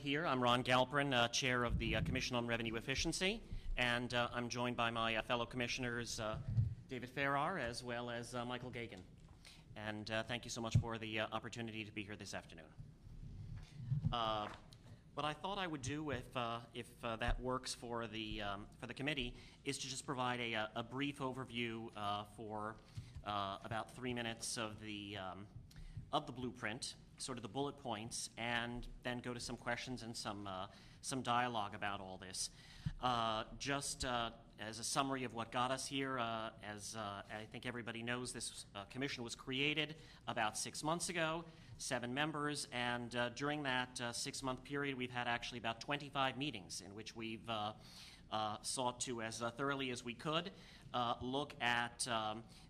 here. I'm Ron Galperin, Chair of the Commission on Revenue Efficiency, and I'm joined by my fellow commissioners, David Farrar, as well as Michael Gagan. And thank you so much for the opportunity to be here this afternoon. What I thought I would do, if that works for the committee, is to just provide a brief overview for about 3 minutes of the blueprint, sort of the bullet points, and then go to some questions and some dialogue about all this. Just as a summary of what got us here, as I think everybody knows, this commission was created about 6 months ago, 7 members, and during that 6-month period, we've had actually about 25 meetings in which we've sought to, as thoroughly as we could, look at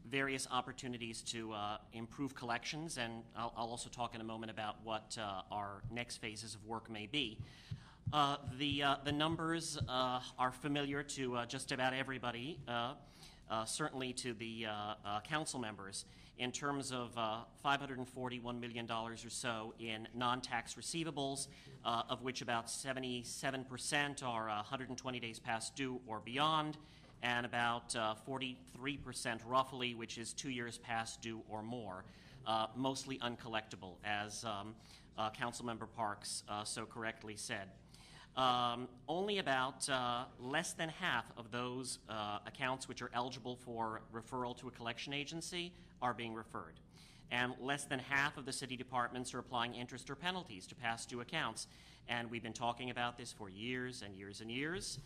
various opportunities to improve collections, and I'll also talk in a moment about what our next phases of work may be. The numbers are familiar to just about everybody, certainly to the council members, in terms of $541 million or so in non-tax receivables, of which about 77% are 120 days past due or beyond, and about 43% roughly, which is 2 years past due or more, mostly uncollectible, as Councilmember Parks so correctly said. Only about less than half of those accounts which are eligible for referral to a collection agency are being referred. And less than half of the city departments are applying interest or penalties to past due accounts. And we've been talking about this for years and years and years.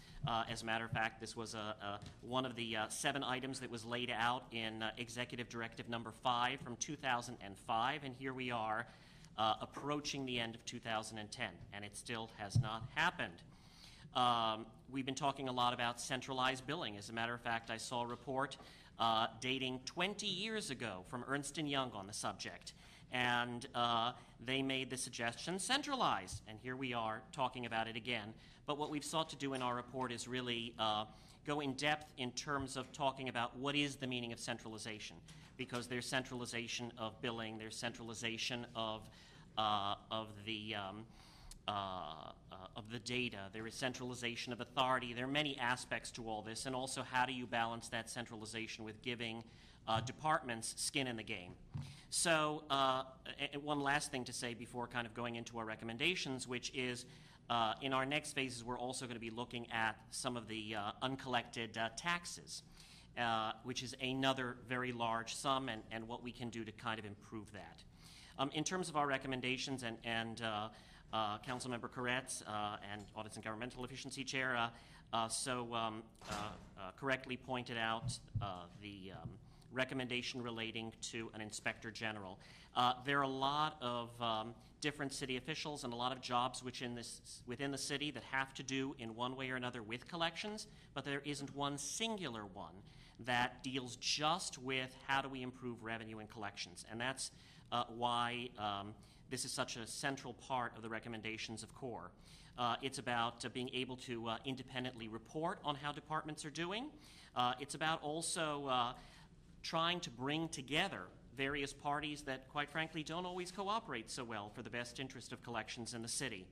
As a matter of fact, this was one of the 7 items that was laid out in Executive Directive Number 5 from 2005, and here we are approaching the end of 2010, and it still has not happened. We've been talking a lot about centralized billing. As a matter of fact, I saw a report dating 20 years ago from Ernst & Young on the subject, and they made the suggestion centralized, and here we are talking about it again. But what we've sought to do in our report is really go in depth in terms of talking about what is the meaning of centralization, because there's centralization of billing, there's centralization of the data, there is centralization of authority. There are many aspects to all this, and also how do you balance that centralization with giving departments skin in the game. So one last thing to say before kind of going into our recommendations, which is in our next phases, we're also going to be looking at some of the uncollected taxes, which is another very large sum, and what we can do to kind of improve that. In terms of our recommendations, and Councilmember Koretz and Audits and Governmental Efficiency Chair correctly pointed out the recommendation relating to an inspector general. There are a lot of different city officials and a lot of jobs within the city that have to do in one way or another with collections, but there isn't one singular one that deals just with how do we improve revenue and collections, and that's why this is such a central part of the recommendations of CORE. It's about being able to independently report on how departments are doing. It's about also trying to bring together various parties that, quite frankly, don't always cooperate so well for the best interest of collections in the city,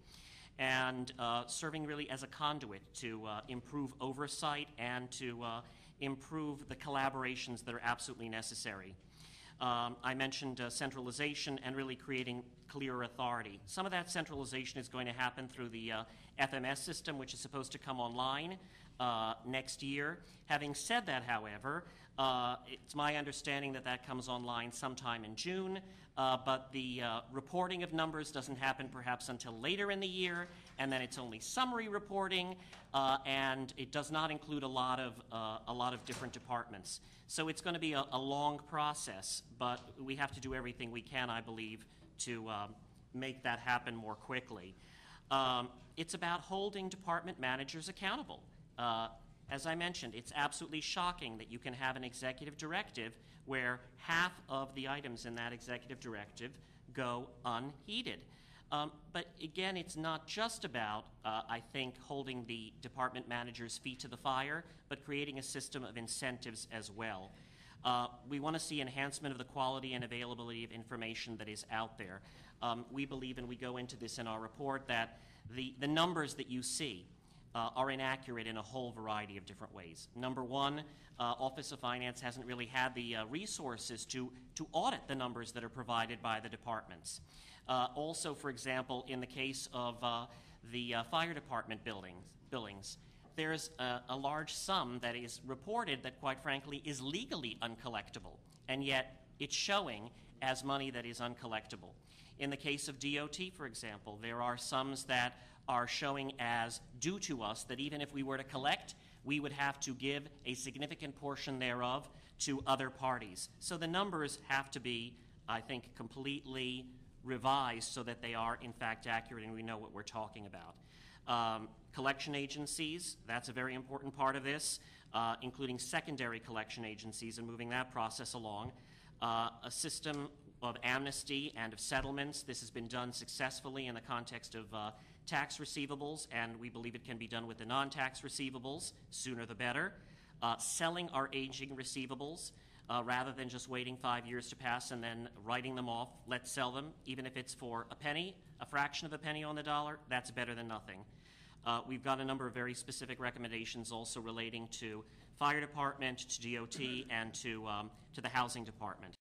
and serving really as a conduit to improve oversight and to improve the collaborations that are absolutely necessary. I mentioned centralization and really creating clearer authority. Some of that centralization is going to happen through the FMS system, which is supposed to come online next year. Having said that, however, it's my understanding that that comes online sometime in June, but the reporting of numbers doesn't happen perhaps until later in the year, and then it's only summary reporting, and it does not include a lot of different departments. So it's going to be a long process, but we have to do everything we can, I believe, to make that happen more quickly. It's about holding department managers accountable. As I mentioned, it's absolutely shocking that you can have an executive directive where half of the items in that executive directive go unheeded. But again, it's not just about, I think, holding the department managers' feet to the fire, but creating a system of incentives as well. We want to see enhancement of the quality and availability of information that is out there. We believe, and we go into this in our report, that the numbers that you see are inaccurate in a whole variety of different ways. Number one, Office of Finance hasn't really had the resources to audit the numbers that are provided by the departments. Also, for example, in the case of the fire department billings, there's a large sum that is reported that, quite frankly, is legally uncollectible, and yet it's showing as money that is uncollectible. In the case of DOT, for example, there are sums that are showing as due to us that even if we were to collect, we would have to give a significant portion thereof to other parties. So the numbers have to be, I think, completely revised so that they are, in fact, accurate and we know what we're talking about. Collection agencies, that's a very important part of this, including secondary collection agencies and moving that process along. A system of amnesty and of settlements. This has been done successfully in the context of tax receivables, and we believe it can be done with the non-tax receivables. Sooner the better. Selling our aging receivables rather than just waiting 5 years to pass and then writing them off. Let's sell them, even if it's for a penny, a fraction of a penny on the dollar. That's better than nothing. We've got a number of very specific recommendations also relating to fire department, to DOT, and to the housing department.